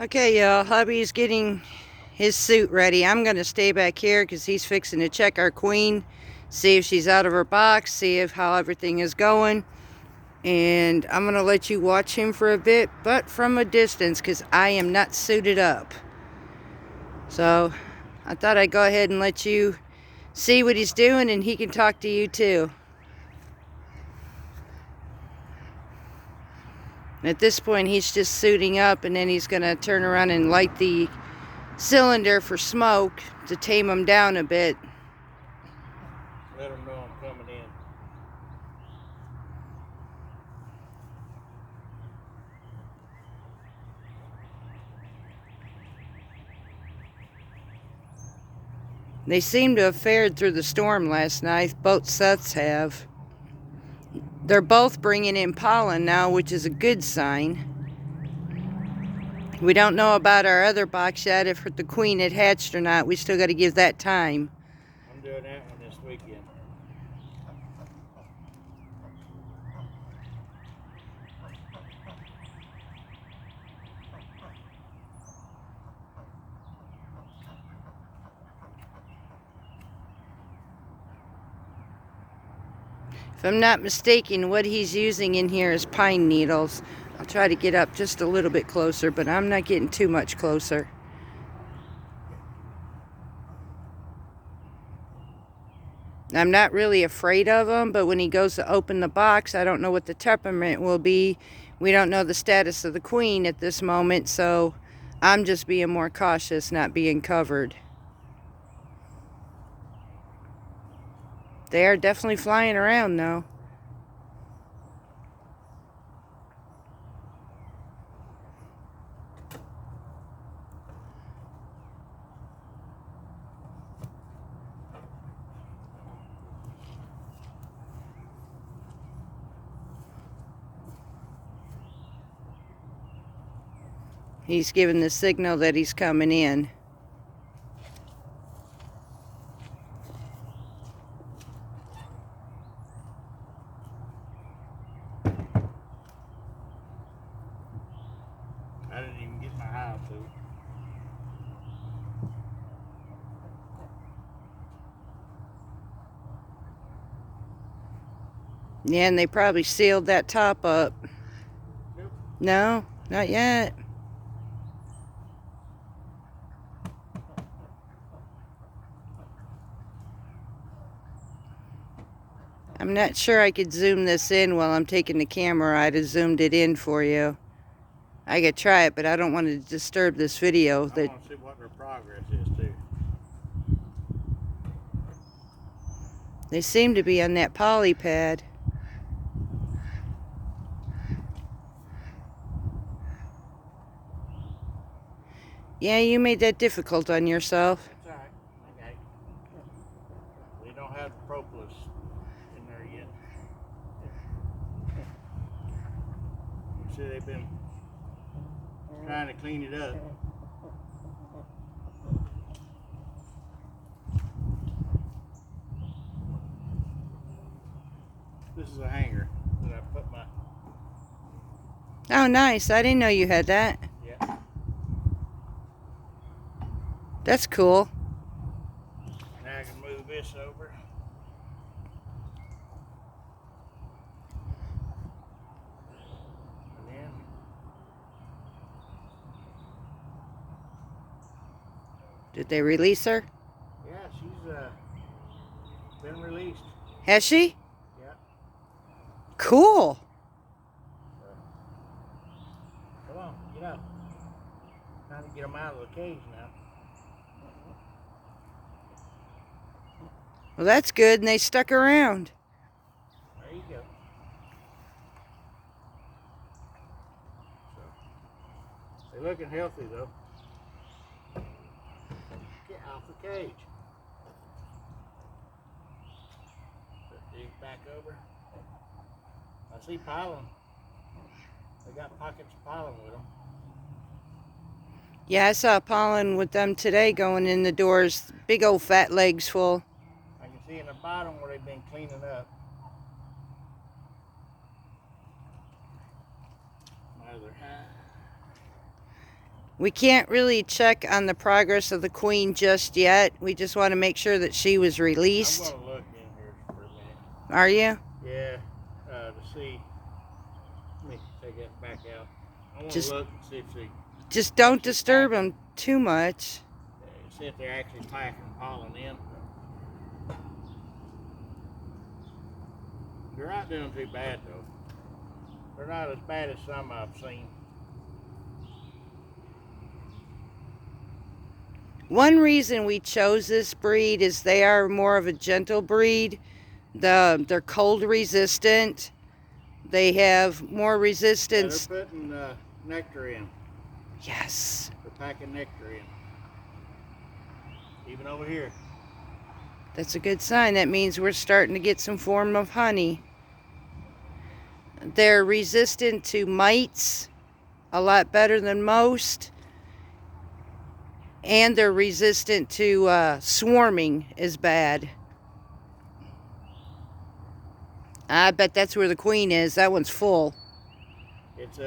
Okay, y'all, hubby's getting his suit ready. I'm going to stay back here because he's fixing to check our queen, see if she's out of her box, see if how everything is going. And I'm going to let you watch him for a bit, but from a distance because I am not suited up. So I thought I'd go ahead and let you see what he's doing and he can talk to you too. At this point, he's just suiting up, and then he's going to turn around and light the cylinder for smoke to tame him down a bit. Let him know I'm coming in. They seem to have fared through the storm last night. Both sets have. They're both bringing in pollen now, which is a good sign. We don't know about our other box yet, if the queen had hatched or not. We still got to give that time. I'm doing that one this weekend. If I'm not mistaken, what he's using in here is pine needles. I'll try to get up just a little bit closer, but I'm not getting too much closer. I'm not really afraid of him, but when he goes to open the box, I don't know what the temperament will be. We don't know the status of the queen at this moment, so I'm just being more cautious, not being covered. They are definitely flying around, though. He's giving the signal that he's coming in. I didn't even get my hive suit. Yeah, and they probably sealed that top up. Nope. No, not yet. I'm not sure I could zoom this in while I'm taking the camera. I'd have zoomed it in for you. I could try it, but I don't want to disturb this video. I want to see what their progress is too. They seem to be on that poly pad. Yeah, you made that difficult on yourself. That's all right. I got it. We don't have the propolis in there yet. You see, they've been trying to clean it up. This is a hanger that I put my... Oh, nice. I didn't know you had that. Yeah. That's cool. Now I can move this over. And then Did they release her? yeah, she's been released. Has she? Yeah. Cool. Come on, get up. Time to get them out of the cage now. Well, that's good, and they stuck around. There you go. So, they're looking healthy though. Get off the cage. Put these back over. I see pollen. They got pockets of pollen with them. Yeah, I saw pollen with them today going in the doors. Big old fat legs full. I can see in the bottom where they've been cleaning up. My other hand. We can't really check on the progress of the queen just yet. We just want to make sure that she was I'm released. gonna look in here for a minute. Are you? Yeah, to see. Let me take that back out. I want to Just- look and see if she, Just don't actually disturb packing. them too much. See if they're actually packing pollen in. They're not doing too bad though. They're not as bad as some I've seen. One reason we chose this breed is they are more of a gentle breed. They're cold resistant. They have more Yeah, resistance. they're putting nectar in. Yes. They're packing nectar in. Even over here. That's a good sign. That means we're starting to get some form of honey. They're resistant to mites a lot better than most. And they're resistant to swarming is bad. I bet that's where the queen is. That one's full. It's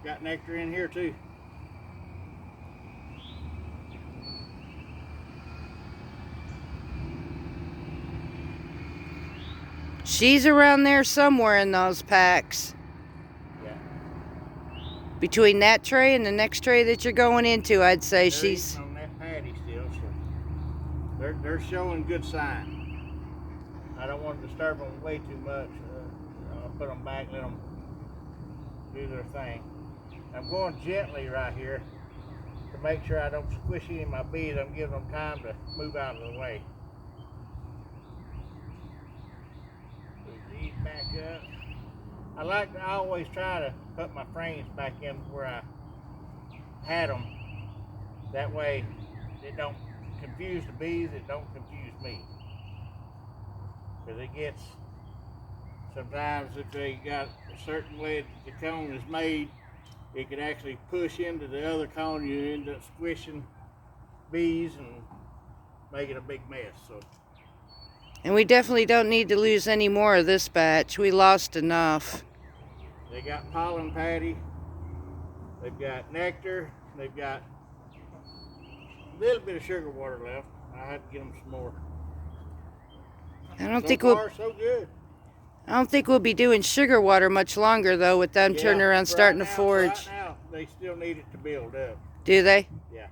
got nectar in here too. She's around there somewhere in those packs. Yeah. Between that tray and the next tray that you're going into, I'd say They're she's... eating on that patty still, so they're showing good sign. I don't want to disturb them way too much. I'll put them back, let them do their thing. I'm going gently right here to make sure I don't squish any of my bees. I'm giving them time to move out of the way. Move these back up. I always try to put my frames back in where I had them. That way it don't confuse the bees, it don't confuse me. Because it gets, sometimes if they got a certain way that the cone is made, it could actually push into the other cone. You end up squishing bees and making a big mess. So. And we definitely don't need to lose any more of this batch. We lost enough. They got pollen patty, they've got nectar, they've got a little bit of sugar water left. I had to get them some more. I don't So think far, so good. I don't think we'll be doing sugar water much longer though, with them turning around starting to forage. Right now, they still need it to build up. Do they? Yeah,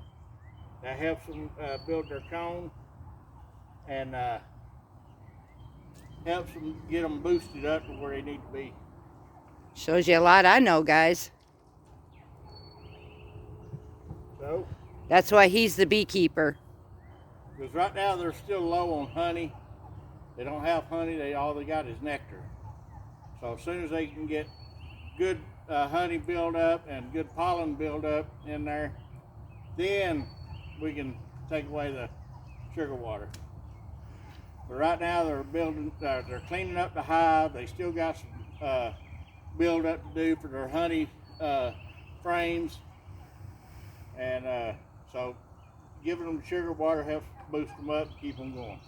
that helps them build their cone and helps them get them boosted up to where they need to be. Shows you a lot I know, guys. So, That's why he's the beekeeper. because right now they're still low on honey. They don't have honey. All they got is nectar. So as soon as they can get good honey build up and good pollen build up in there, then we can take away the sugar water. But right now they're building, they're cleaning up the hive. They still got some build up to do for their honey frames, and so giving them sugar water helps boost them up, keep them going.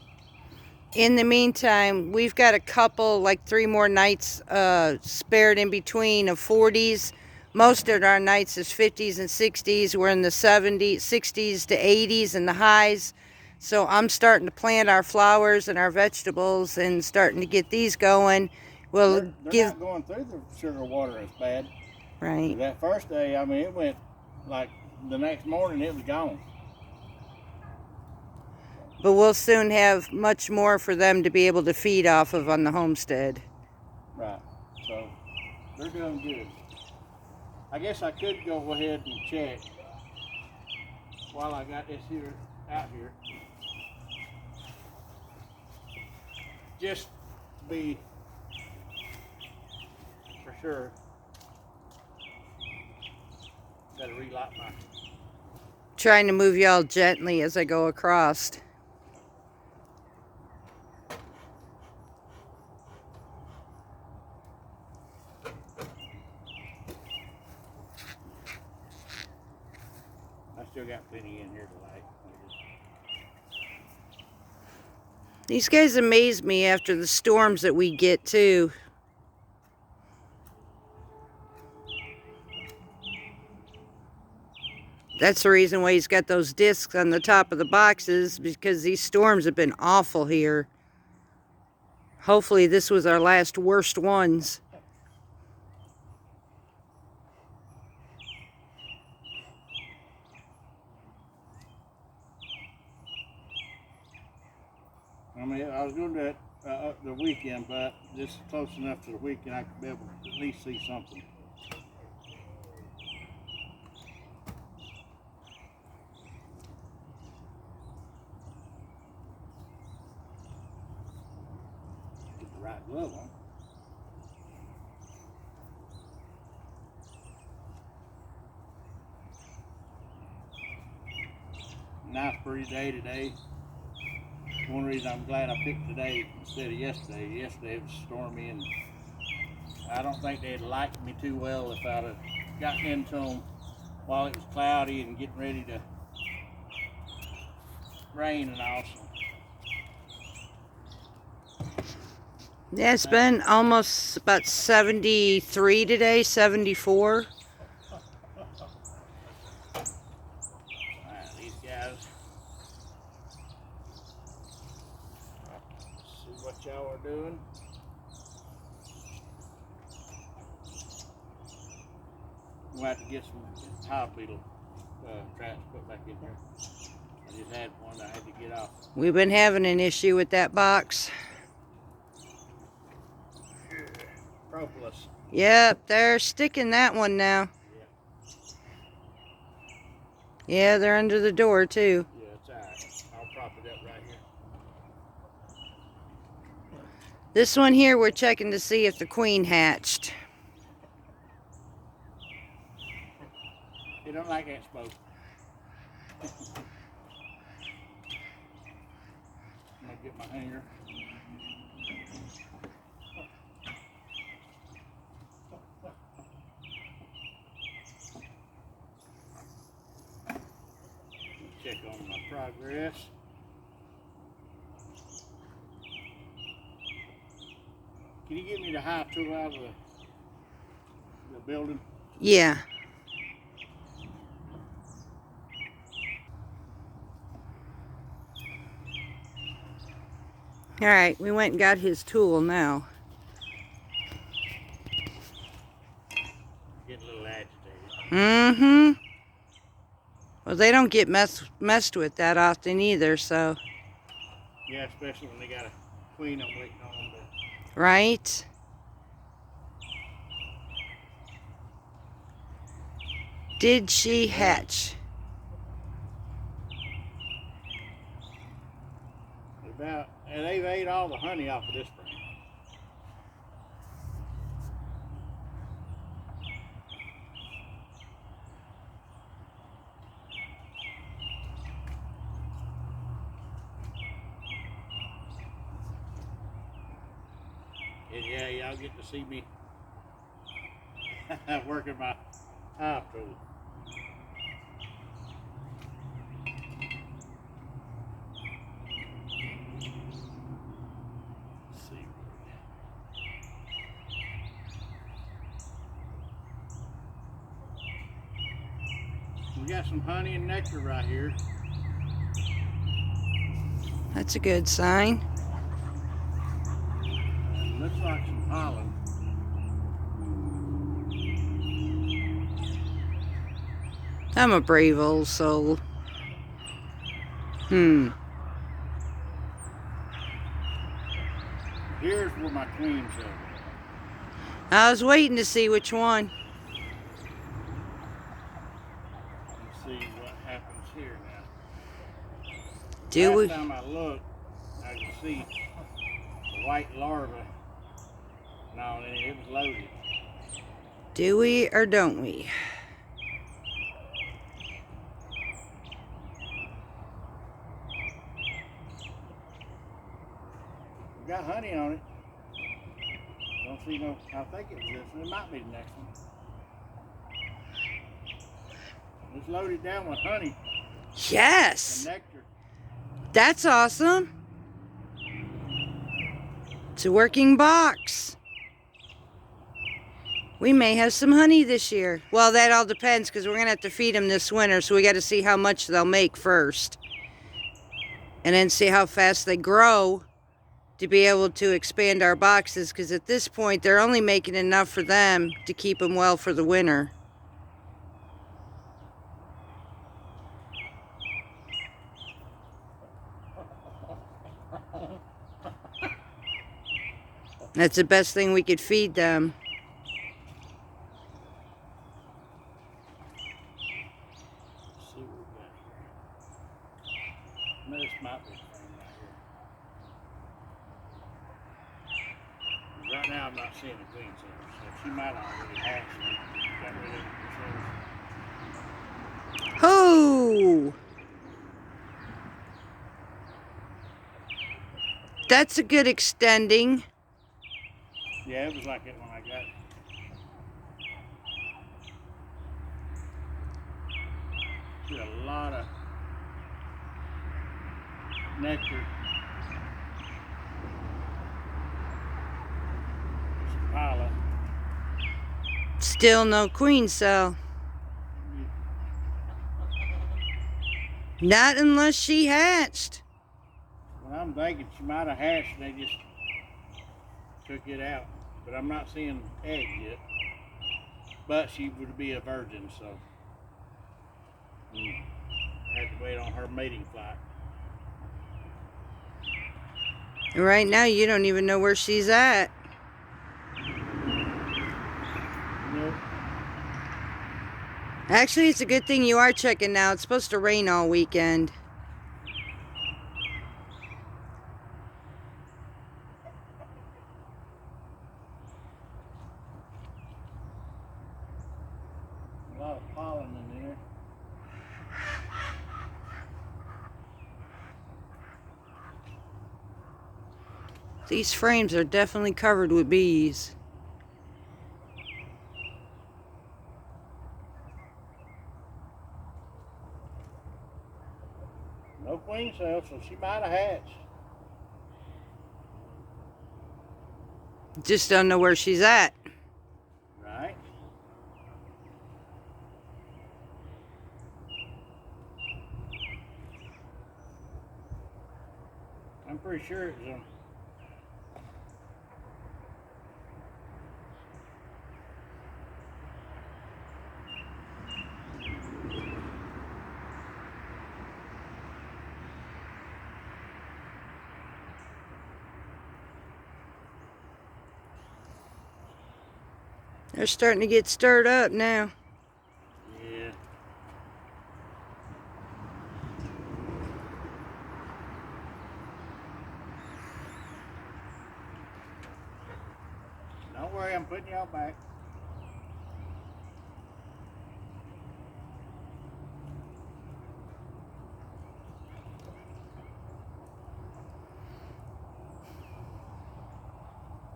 In the meantime, we've got a couple, like 3 more nights spared in between of 40s. Most of our nights is 50s and 60s. We're in the 70s, 60s to 80s in the highs. So I'm starting to plant our flowers and our vegetables and starting to get these going. They're not going through the sugar water as bad. Right. That first day, I mean, it went like the next morning, it was gone. But we'll soon have much more for them to be able to feed off of on the homestead. Right. So they're doing good. I guess I could go ahead and check while I got this here out here. Just to be for sure. Gotta relight my. Trying to move y'all gently as I go across. I still got plenty in here to light. These guys amaze me after the storms that we get too. That's the reason why he's got those discs on the top of the boxes, because these storms have been awful here. Hopefully this was our last worst ones. I mean, I was going to do it the weekend, but this is close enough to the weekend I could be able to at least see something. Get the right glove on. Nice pretty day today. One reason I'm glad I picked today instead of yesterday. Yesterday it was stormy, and I don't think they'd liked me too well if I'd have gotten into them while it was cloudy and getting ready to rain and all. Yeah, it's been almost about 73 today, 74. These guys, see what y'all are doing. We'll have to get some hog beetle traps put back in here. I just had one I had to get off. We've been having an issue with that box. Propolis. Yep, they're sticking that one now. Yeah, they're under the door too. Yeah, it's alright. I'll prop it up right here. This one here, we're checking to see if the queen hatched. They don't like that smoke. I'm gonna get my hanger. Check on my progress. Can you get me the high tool out of the building? Yeah. All right, we went and got his tool now. Getting a little agitated. Mm-hmm. Well, they don't get messed with that often either, so. Yeah, especially when they got a queen I'm waiting on. But Right? Did she hatch? they've ate all the honey off of this frame. And yeah, y'all get to see me working my hive tool. Let's see. We got some honey and nectar right here. That's a good sign. Looks like some pollen. I'm a brave old soul. Here's where my queen's at. I was waiting to see which one. Let's see what happens here now. Do we? Last time I looked, I could see the white larva. No, it was loaded. Do we or don't we? We got honey on it. Don't see no, I think it was this one. It might be the next one. It's loaded down with honey and Yes. nectar. That's awesome. It's a working box. We may have some honey this year. Well, that all depends because we're going to have to feed them this winter. So we got to see how much they'll make first. And then see how fast they grow to be able to expand our boxes. Because at this point, they're only making enough for them to keep them well for the winter. That's the best thing we could feed them. Let's see what we got here. This might be the thing right here. Right now I'm not seeing the queen cell, so she might already have some. Got rid of the Oh! That's a good extending. Yeah, it was like it when I got it. Did a lot of nectar. Some pollen. Still no queen cell. Not unless she hatched. Well, I'm thinking she might have hatched and they just took it out. But I'm not seeing eggs yet. But she would be a virgin, so I had to wait on her mating flight. Right now, you don't even know where she's at. Nope. Actually, it's a good thing you are checking now. It's supposed to rain all weekend. A lot of pollen in there. These frames are definitely covered with bees. No queen cell, so she might have hatched. Just don't know where she's at. Right? I'm pretty sure it was on. They're starting to get stirred up now. Yeah. Don't worry, I'm putting y'all back.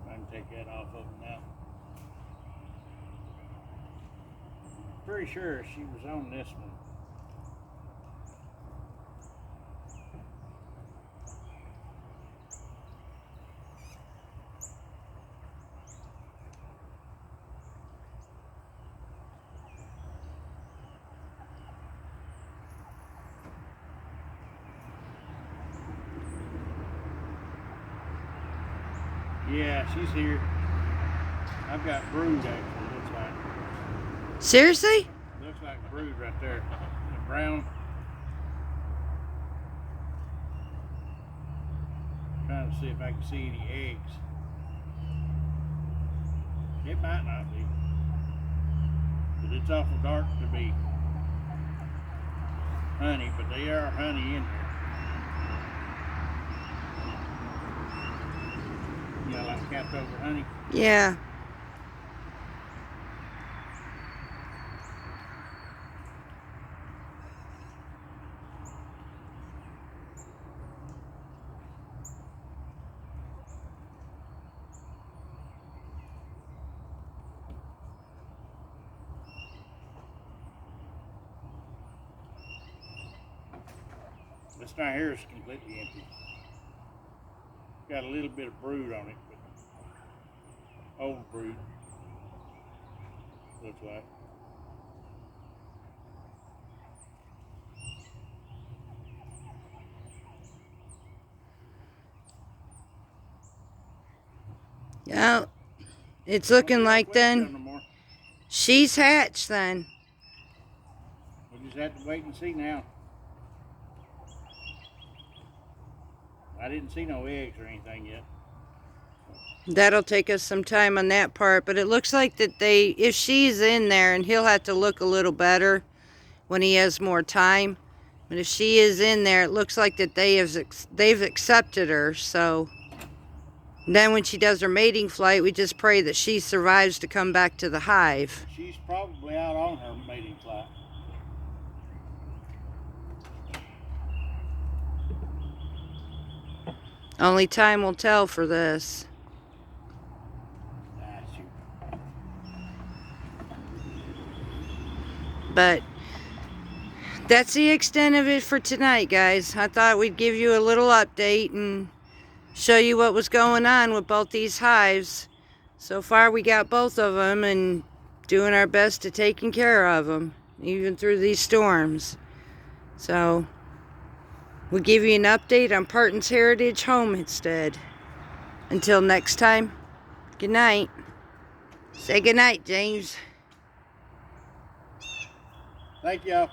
I can take that off of them now. Pretty sure she was on this one. Yeah, she's here. I've got brood actually, looks like. Seriously? Looks like brood right there. The brown. Trying to see if I can see any eggs. It might not be. But it's awful dark to be honey, but they are honey in here. You know, like capped over honey. Yeah. This right here is completely empty. Got a little bit of brood on it, but old brood. looks like. Yeah, it's looking like then she's hatched then. We'll just have to wait and see now. I didn't see no eggs or anything yet. That'll take us some time on that part, but it looks like that if she's in there, and he'll have to look a little better when he has more time, but if she is in there, it looks like that they've accepted her. So then when she does her mating flight, we just pray that she survives to come back to the hive. She's probably out on her mating flight. Only time will tell for this. But that's the extent of it for tonight, guys. I thought we'd give you a little update and show you what was going on with both these hives. So far we got both of them and doing our best to taking care of them, even through these storms. So we'll give you an update on Parton's Heritage Homestead. Until next time, good night. Say good night, James. Thank you.